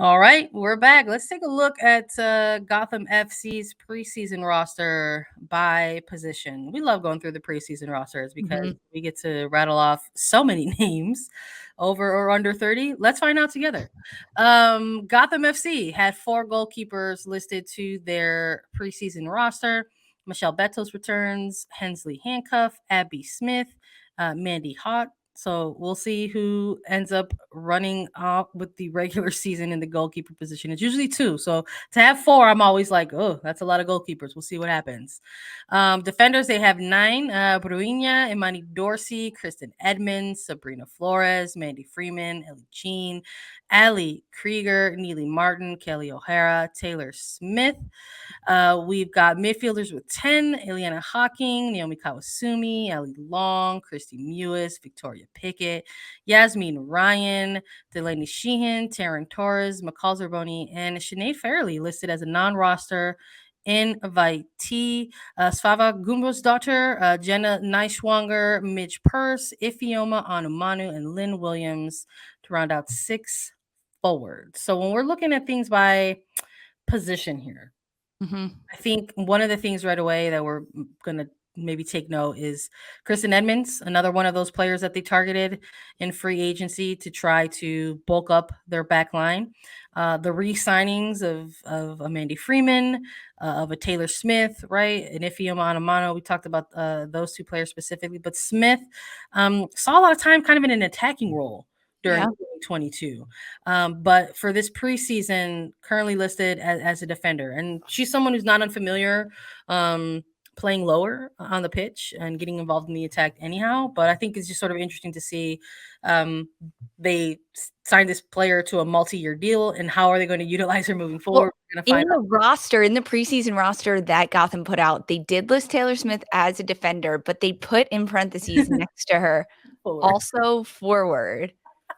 All right, we're back. Let's take a look at Gotham FC's preseason roster by position. We love going through the preseason rosters because we get to rattle off so many names, over or under 30. Let's find out together. Gotham FC had 4 goalkeepers listed to their preseason roster. Michelle Betos returns, Hensley Handcuff, Abby Smith, Mandy Hott. So we'll see who ends up running off with the regular season in the goalkeeper position. It's usually 2. So to have 4, I'm always like, oh, that's a lot of goalkeepers. We'll see what happens. Defenders, they have 9. Bruinia, Imani Dorsey, Kristen Edmonds, Sabrina Flores, Mandy Freeman, Ellie Jean, Ali Krieger, Neely Martin, Kelly O'Hara, Taylor Smith. We've got midfielders with 10, Ileana Hawking, Naomi Kawasumi, Ali Long, Christy Mewis, Victoria Pickett, Yasmin Ryan, Delaney Sheehan, Taryn Torres, McCall Zerboni, and Sinead Fairley listed as a non-roster invitee. Svava Gumbo's daughter, Jenna Neishwanger, Midge Purse, Ifioma Anumanu, and Lynn Williams to round out 6 forwards. So when we're looking at things by position here, I think one of the things right away that we're going to maybe take note is Kristen Edmonds, another one of those players that they targeted in free agency to try to bulk up their back line. The re-signings of Amanda Freeman, of a Taylor Smith, right? And Ifioma Anumanu, we talked about those 2 players specifically, but Smith saw a lot of time kind of in an attacking role during 2022. But for this preseason, currently listed as a defender. And she's someone who's not unfamiliar playing lower on the pitch and getting involved in the attack anyhow. But I think it's just sort of interesting to see they signed this player to a multi-year deal, and how are they going to utilize her moving forward? In the preseason roster that Gotham put out, they did list Taylor Smith as a defender, but they put in parentheses next to her, also forward.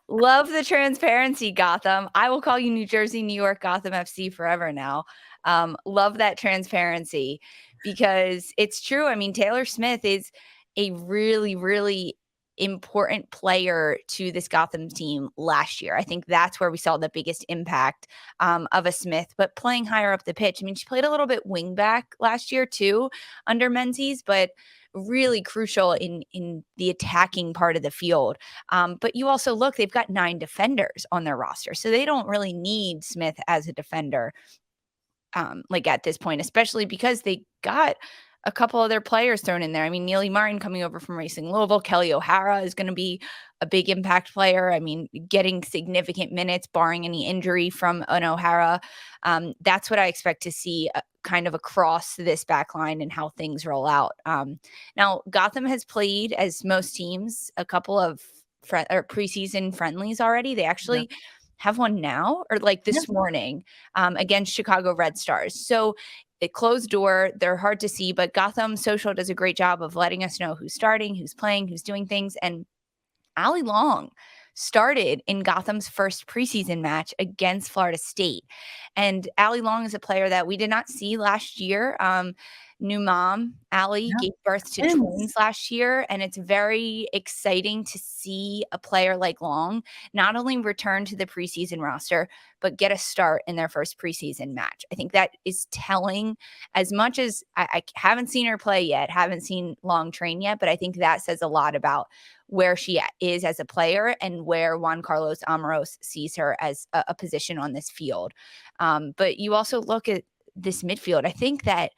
Love the transparency, Gotham. I will call you New Jersey, New York, Gotham FC forever now. Love that transparency because it's true. I mean, Taylor Smith is a really, really important player to this Gotham team last year. I think that's where we saw the biggest impact of a Smith, but playing higher up the pitch. I mean, she played a little bit wing back last year too under Menzies, but really crucial in the attacking part of the field. But you also look, they've got 9 defenders on their roster, so they don't really need Smith as a defender like at this point, especially because they got a couple other players thrown in there. I mean, Neely Martin coming over from Racing Louisville. Kelly O'Hara is going to be a big impact player. I mean, getting significant minutes, barring any injury from an O'Hara. That's what I expect to see kind of across this back line and how things roll out. Now, Gotham has played, as most teams, a couple of preseason friendlies already. They actually have one now, or like this morning, against Chicago Red Stars. So it closed door. They're hard to see, but Gotham Social does a great job of letting us know who's starting, who's playing, who's doing things. And Ali Long started in Gotham's first preseason match against Florida State. And Ali Long is a player that we did not see last year. New mom, Ali, gave birth to twins last year, and it's very exciting to see a player like Long not only return to the preseason roster, but get a start in their first preseason match. I think that is telling. As much as I haven't seen her play yet, haven't seen Long train yet, but I think that says a lot about where she is as a player and where Juan Carlos Amorós sees her as a position on this field. But you also look at this midfield. I think that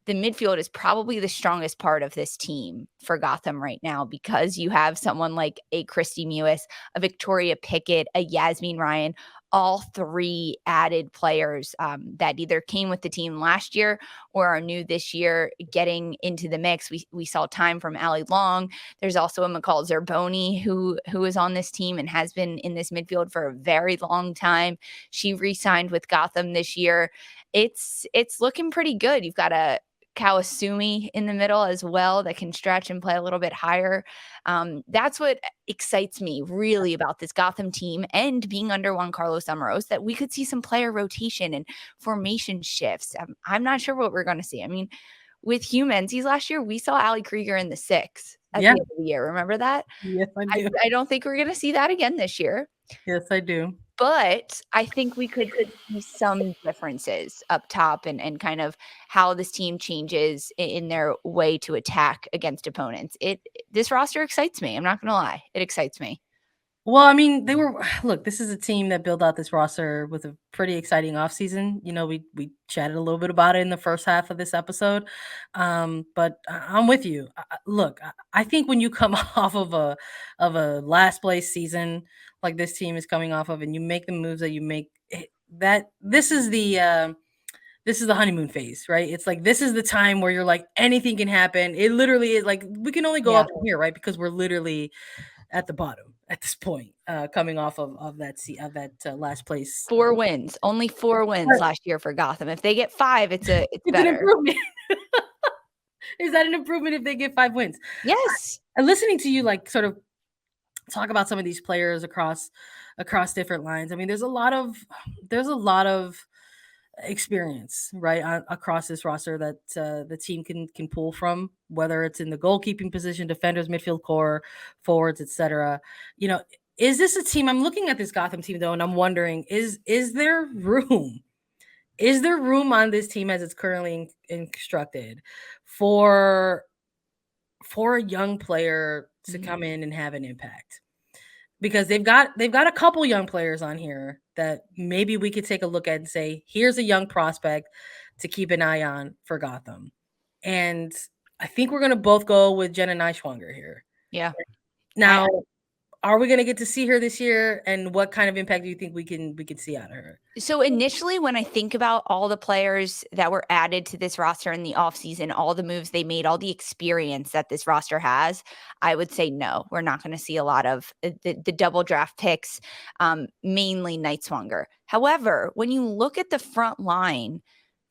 the midfield is probably the strongest part of this team for Gotham right now, because you have someone like a Christy Mewis, a Victoria Pickett, a Yasmin Ryan, all 3 added players that either came with the team last year or are new this year getting into the mix. We saw time from Ali Long. There's also a McCall Zerboni who is on this team and has been in this midfield for a very long time. She re-signed with Gotham this year. It's looking pretty good. You've got a Kawasumi in the middle as well that can stretch and play a little bit higher. That's what excites me really about this Gotham team and being under Juan Carlos Amorós, that we could see some player rotation and formation shifts. I'm not sure what we're going to see. I mean, with Hugh Menzies last year, we saw Ali Krieger in the 6 at the end of the year. Remember that? Yes, I do. I don't think we're going to see that again this year. Yes, I do. But I think we could see some differences up top and kind of how this team changes in their way to attack against opponents. This roster excites me. I'm not going to lie. It excites me. Well, I mean, look, this is a team that built out this roster with a pretty exciting offseason. We chatted a little bit about it in the first half of this episode. But I'm with you. Look, I think when you come off of a last place season like this team is coming off of, and you make the moves that you make, that this is the honeymoon phase, right? It's like this is the time where you're like anything can happen. It literally is like we can only go up from here, right? Because we're literally at the bottom at this point, coming off of that last place. 4 wins, only 4 wins last year for Gotham. If they get 5, it's better. An improvement. Is that an improvement if they get 5 wins? Yes. Listening to you like sort of talk about some of these players across different lines. I mean, there's a lot of experience right across this roster that the team can pull from, whether it's in the goalkeeping position, defenders, midfield core, forwards, etc. Is this a team? I'm looking at this Gotham team though, and I'm wondering, is there room on this team as it's currently constructed for a young player to come in and have an impact? Because they've got a couple young players on here that maybe we could take a look at and say, here's a young prospect to keep an eye on for Gotham. And I think we're going to both go with Jenna Neiswanger here. Yeah. Now, are we going to get to see her this year? And what kind of impact do you think we can see out of her? So initially, when I think about all the players that were added to this roster in the offseason, all the moves they made, all the experience that this roster has, I would say no, we're not going to see a lot of the double draft picks, mainly Neiswanger. However, when you look at the front line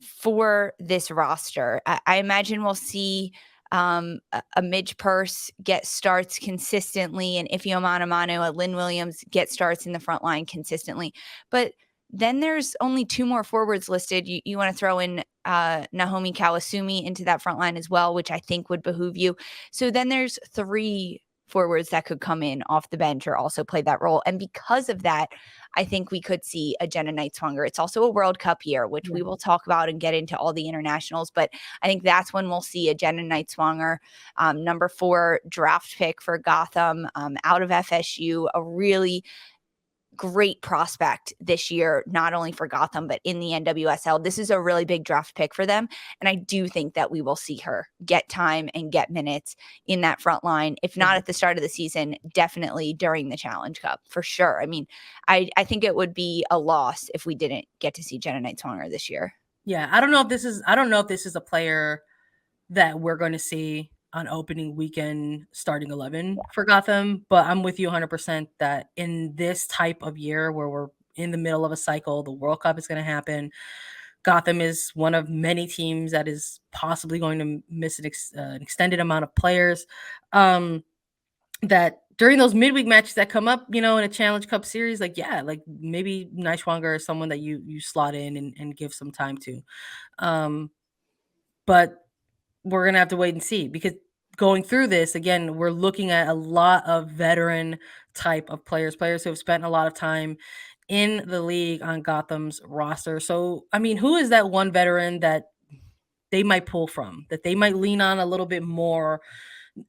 for this roster, I imagine we'll see a Midge Purse get starts consistently, and Ifeoma Onumonu, a Lynn Williams get starts in the front line consistently. But then there's only 2 more forwards listed. You want to throw in Naomi Kawasumi into that front line as well, which I think would behoove you. So then there's 3 forwards that could come in off the bench or also play that role. And because of that, I think we could see a Jenna Neiswanger. It's also a World Cup year, which we will talk about and get into all the internationals. But I think that's when we'll see a Jenna Neiswanger, number 4 draft pick for Gotham, out of FSU, a really great prospect this year, not only for Gotham, but in the NWSL. This is a really big draft pick for them. And I do think that we will see her get time and get minutes in that front line. If not at the start of the season, definitely during the Challenge Cup, for sure. I mean, I think it would be a loss if we didn't get to see Jenna Neiswanger this year. Yeah. I don't know if this is a player that we're going to see on opening weekend starting 11 for Gotham, but I'm with you 100% that in this type of year where we're in the middle of a cycle, the World Cup is going to happen. Gotham is one of many teams that is possibly going to miss an extended amount of players. That during those midweek matches that come up, in a Challenge Cup series, like maybe Neiswanger is someone that you slot in and give some time to. But we're going to have to wait and see, because going through this, again, we're looking at a lot of veteran type of players who have spent a lot of time in the league on Gotham's roster. So, I mean, who is that one veteran that they might pull from, that they might lean on a little bit more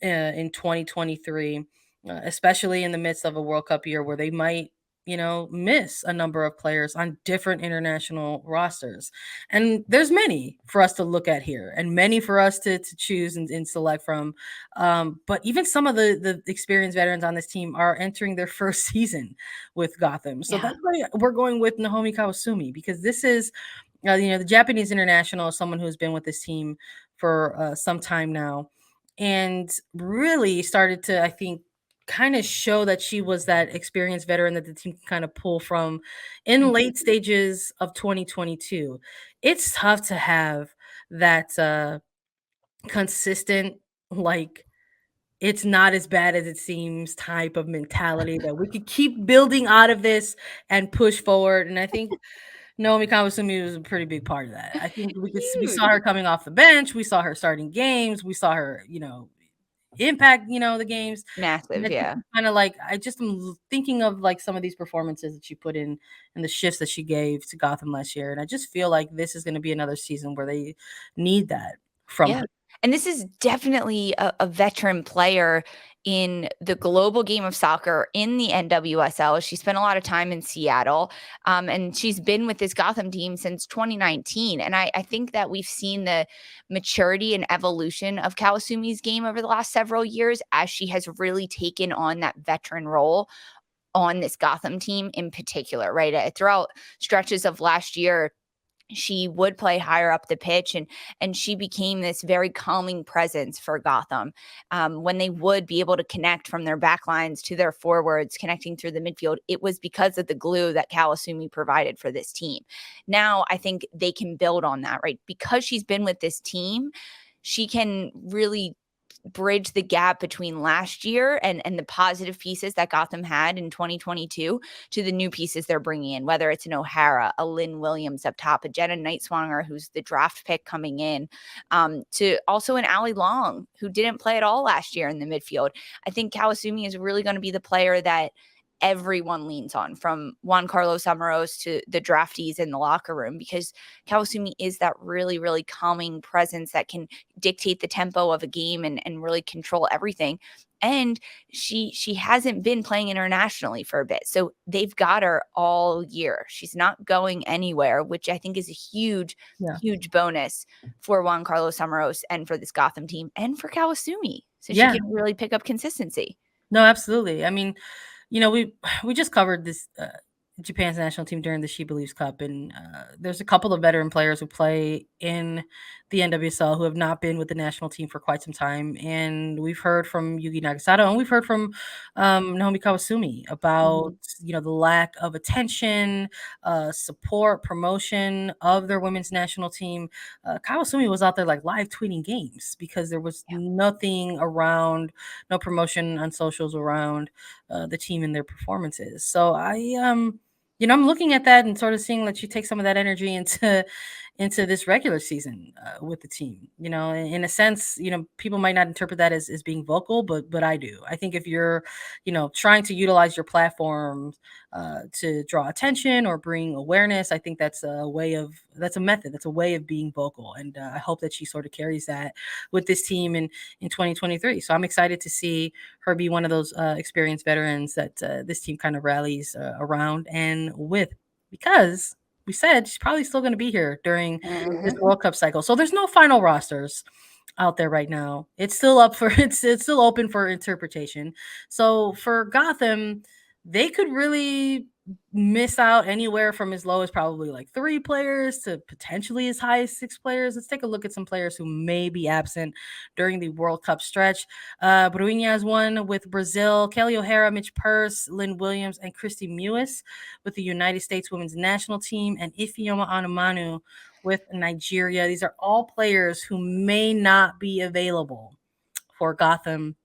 in 2023, especially in the midst of a World Cup year where they might miss a number of players on different international rosters? And there's many for us to look at here and many for us to choose and select from. But even some of the experienced veterans on this team are entering their first season with Gotham. So that's why we're going with Naomi Kawasumi, because this is, the Japanese international is someone who's been with this team for some time now and really started to, I think, kind of show that she was that experienced veteran that the team can kind of pull from in late stages of 2022. It's tough to have that consistent, like, it's not as bad as it seems type of mentality that we could keep building out of this and push forward. And I think Naomi Kawasumi was a pretty big part of that. I think we saw her coming off the bench. We saw her starting games. We saw her, impact, the games. Massive, yeah. Kind of like, I just am thinking of like some of these performances that she put in and the shifts that she gave to Gotham last year. And I just feel like this is going to be another season where they need that from Yeah. her. And this is definitely a veteran player in the global game of soccer in the NWSL. She spent a lot of time in Seattle, and she's been with this Gotham team since 2019. And I think that we've seen the maturity and evolution of Kawasumi's game over the last several years as she has really taken on that veteran role on this Gotham team in particular, right? Throughout stretches of last year, she would play higher up the pitch, and she became this very calming presence for Gotham. When they would be able to connect from their back lines to their forwards, connecting through the midfield, it was because of the glue that Kawasumi provided for this team. Now I think they can build on that, right? Because she's been with this team, she can really bridge the gap between last year and the positive pieces that Gotham had in 2022 to the new pieces they're bringing in, whether it's an O'Hara, a Lynn Williams up top, a Jenna Nightswanger, who's the draft pick coming in, to also an Allie Long, who didn't play at all last year in the midfield. I think Kawasumi is really going to be the player that everyone leans on, from Juan Carlos Amorós to the draftees in the locker room, because Kawasumi is that really, really calming presence that can dictate the tempo of a game and really control everything. And she hasn't been playing internationally for a bit. So they've got her all year. She's not going anywhere, which I think is a huge, huge bonus for Juan Carlos Amorós and for this Gotham team and for Kawasumi. So she can really pick up consistency. No, absolutely. I mean, we just covered this Japan's national team during the She Believes Cup, and there's a couple of veteran players who play in the NWSL who have not been with the national team for quite some time. And we've heard from Yuki Nagasato, and we've heard from Naomi Kawasumi about the lack of attention, support, promotion of their women's national team. Kawasumi was out there like live tweeting games because there was nothing around, no promotion on socials around the team and their performances. So I'm looking at that and sort of seeing that you take some of that energy into this regular season with the team. In a sense, people might not interpret that as being vocal, but I do. I think if you're, trying to utilize your platform to draw attention or bring awareness, I think that's a method. That's a way of being vocal. And I hope that she sort of carries that with this team in 2023. So I'm excited to see her be one of those experienced veterans that this team kind of rallies around and with, because we said she's probably still going to be here during this World Cup cycle. So there's no final rosters out there right now. It's still it's still open for interpretation. So for Gotham, they could really miss out anywhere from as low as probably like 3 players to potentially as high as 6 players. Let's take a look at some players who may be absent during the World Cup stretch. Bruinha won with Brazil, Kelly O'Hara, Mitch Purse, Lynn Williams, and Christy Mewis with the United States women's national team, and Ifeoma Onumonu with Nigeria. These are all players who may not be available for Gotham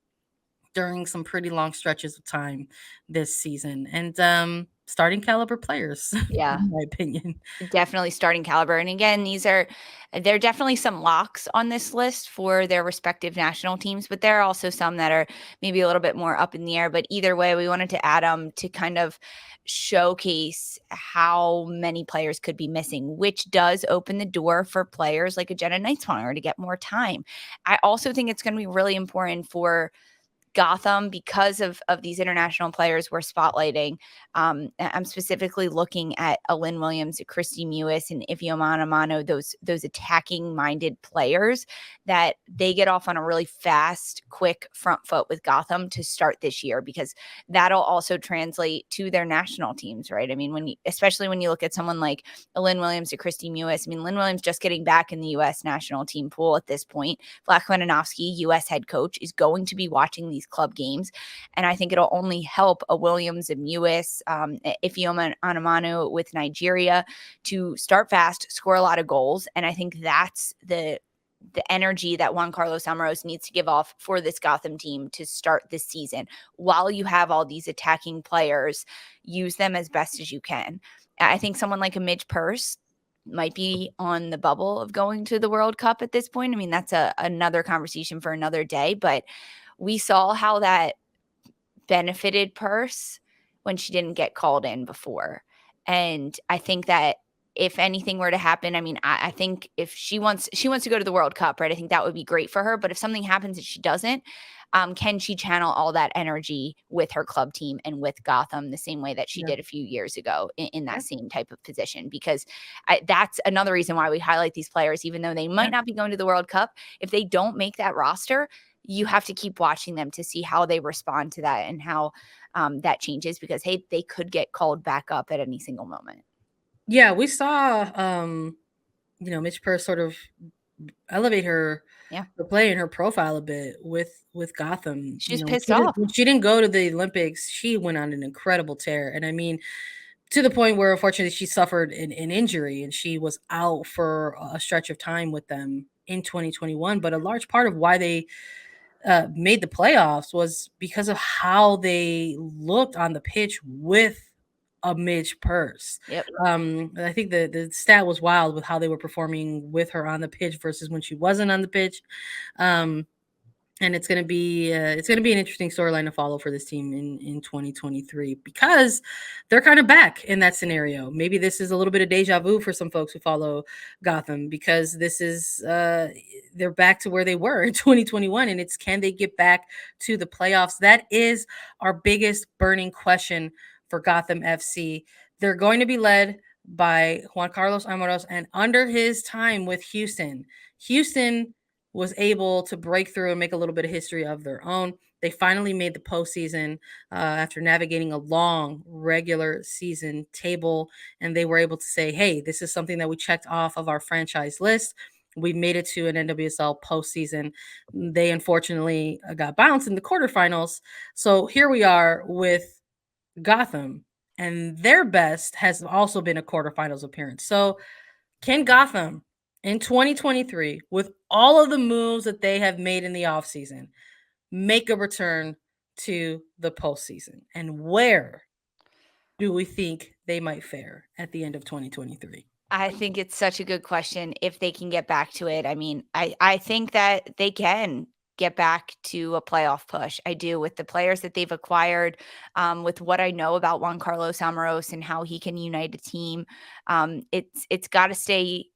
during some pretty long stretches of time this season. And starting caliber players, in my opinion. Definitely starting caliber. And again, there are definitely some locks on this list for their respective national teams, but there are also some that are maybe a little bit more up in the air. But either way, we wanted to add them to kind of showcase how many players could be missing, which does open the door for players like a Jenna Nightswanger to get more time. I also think it's going to be really important for Gotham, because of these international players we're spotlighting. I'm specifically looking at Lynn Williams, Christy Mewis, and Ifeoma Onumonu, those attacking-minded players, that they get off on a really fast, quick front foot with Gotham to start this year, because that'll also translate to their national teams, right? I mean, especially when you look at someone like Lynn Williams or Christy Mewis. I mean, Lynn Williams just getting back in the U.S. national team pool at this point. Vlatko Andonovski, U.S. head coach, is going to be watching these club games, and I think it'll only help a Williams and Mewis, Ifeoma Onumonu with Nigeria, to start fast, score a lot of goals. And I think that's the energy that Juan Carlos Amorós needs to give off for this Gotham team to start this season. While you have all these attacking players, use them as best as you can. I think someone like a Midge Purse might be on the bubble of going to the World Cup at this point. I mean, that's another conversation for another day, but we saw how that benefited Purse when she didn't get called in before. And I think that if anything were to happen, I mean, I think if she wants to go to the World Cup, right? I think that would be great for her. But if something happens that she doesn't, can she channel all that energy with her club team and with Gotham the same way that she did a few years ago in that same type of position? Because that's another reason why we highlight these players, even though they might not be going to the World Cup. If they don't make that roster, you have to keep watching them to see how they respond to that and how that changes, because, hey, they could get called back up at any single moment. Yeah, we saw, Mitch Purse sort of elevate her play and her profile a bit with Gotham. She was pissed off. When she didn't go to the Olympics, she went on an incredible tear. And I mean, to the point where unfortunately she suffered an injury and she was out for a stretch of time with them in 2021. But a large part of why they made the playoffs was because of how they looked on the pitch with a Midge Purse. Yep. I think the stat was wild with how they were performing with her on the pitch versus when she wasn't on the pitch. And it's gonna be an interesting storyline to follow for this team in 2023, because they're kind of back in that scenario. Maybe this is a little bit of deja vu for some folks who follow Gotham, because this is they're back to where they were in 2021, and it's, can they get back to the playoffs? That is our biggest burning question for Gotham FC. They're going to be led by Juan Carlos Amorós, and under his time with Houston was able to break through and make a little bit of history of their own. They finally made the postseason after navigating a long regular season table, and they were able to say, hey, this is something that we checked off of our franchise list. We made it to an NWSL postseason. They unfortunately got bounced in the quarterfinals. So here we are with Gotham, and their best has also been a quarterfinals appearance. So can Gotham in 2023, with all of the moves that they have made in the offseason, make a return to the postseason? And where do we think they might fare at the end of 2023? I think it's such a good question if they can get back to it. I mean, I think that they can get back to a playoff push. I do, with the players that they've acquired, with what I know about Juan Carlos Amorós and how he can unite a team. It's got to stay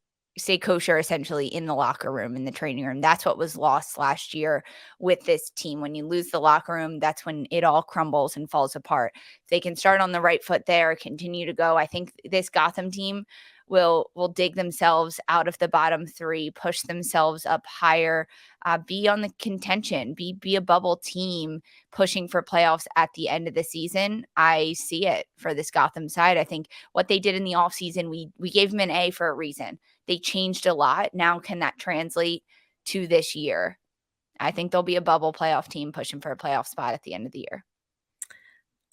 kosher, essentially, in the locker room, in the training room. That's what was lost last year with this team. When you lose the locker room, that's when it all crumbles and falls apart. If they can start on the right foot there, continue to go, I think this Gotham team will dig themselves out of the bottom three, push themselves up higher, be on the contention, be a bubble team pushing for playoffs at the end of the season. I see it for this Gotham side. I think what they did in the offseason, we gave them an A for a reason. They changed a lot. Now can that translate to this year? I think they'll be a bubble playoff team pushing for a playoff spot at the end of the year.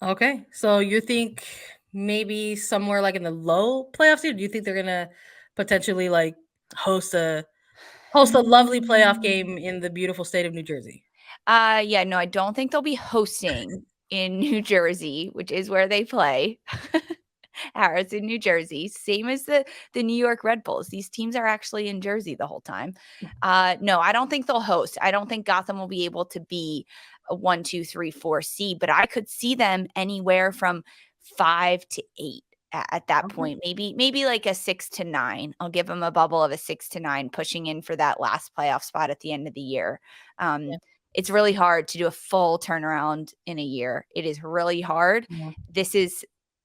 Okay, so you think maybe somewhere like in the low playoff seed? Do you think they're gonna potentially like host a lovely playoff game in the beautiful state of New Jersey? Yeah, no, I don't think they'll be hosting in New Jersey, which is where they play. Harrison, New Jersey, same as the New York Red Bulls. These teams are actually in Jersey the whole time. No, I don't think they'll host. I don't think Gotham will be able to be a 1, 2, 3, 4 seed, but I could see them anywhere from 5 to 8 at that point. Maybe like a 6 to 9. I'll give them a bubble of a 6 to 9, pushing in for that last playoff spot at the end of the year. It's really hard to do a full turnaround in a year. It is really hard. Yeah.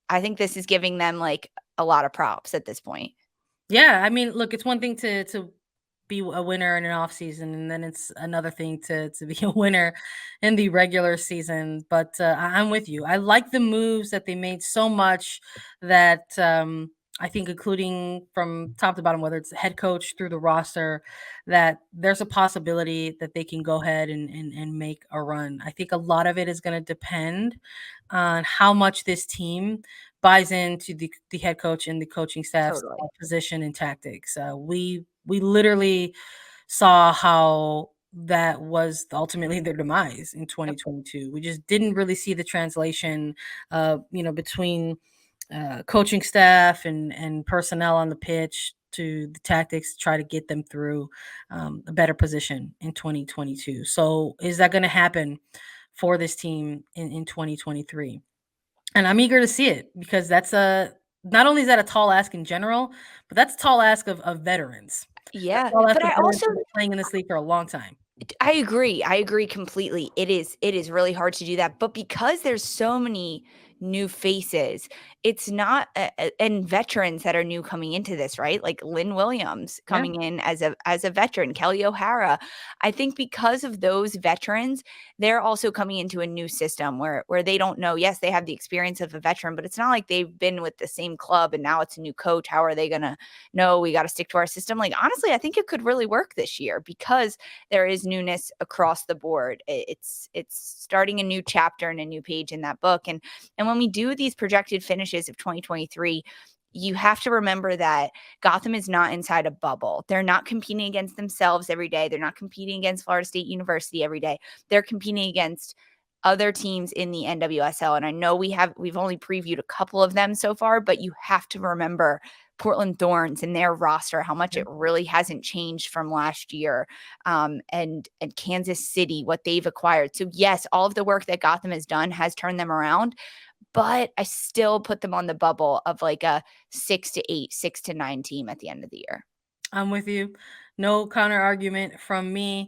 I think this is giving them like a lot of props at this point. Yeah, I mean, look, it's one thing to be a winner in an off season, and then it's another thing to be a winner in the regular season. But I'm with you. I like the moves that they made so much that I think, including from top to bottom, whether it's the head coach through the roster, that there's a possibility that they can go ahead and make a run. I think a lot of it is going to depend on how much this team buys into the head coach and the coaching staff's position and tactics. We literally saw how that was ultimately their demise in 2022. We just didn't really see the translation, between coaching staff and personnel on the pitch to the tactics to try to get them through a better position in 2022. So is that going to happen for this team in 2023? And I'm eager to see it, because that's not only is that a tall ask in general, but that's a tall ask of veterans. Yeah, Tall ask but of I veterans also who've been playing in this league for a long time. I agree completely. It is really hard to do that, but because there's so many new faces, it's not and veterans that are new coming into this, right? Like Lynn Williams Yeah. coming in as a veteran, Kelly O'Hara. I think because of those veterans, they're also coming into a new system where they don't know. Yes, they have the experience of a veteran, but it's not like they've been with the same club and now it's a new coach. How are they gonna know we got to stick to our system? Like, honestly, I think it could really work this year because there is newness across the board. It's starting a new chapter and a new page in that book. And when we do these projected finishes of 2023, you have to remember that Gotham is not inside a bubble. They're not competing against themselves every day. They're not competing against Florida State University every day. They're competing against other teams in the NWSL. And I know we've only previewed a couple of them so far, but you have to remember Portland Thorns and their roster, how much it really hasn't changed from last year, and Kansas City, what they've acquired. So yes, all of the work that Gotham has done has turned them around, but I still put them on the bubble of like a 6 to 8, 6 to 9 team at the end of the year. I'm with you. No counter argument from me.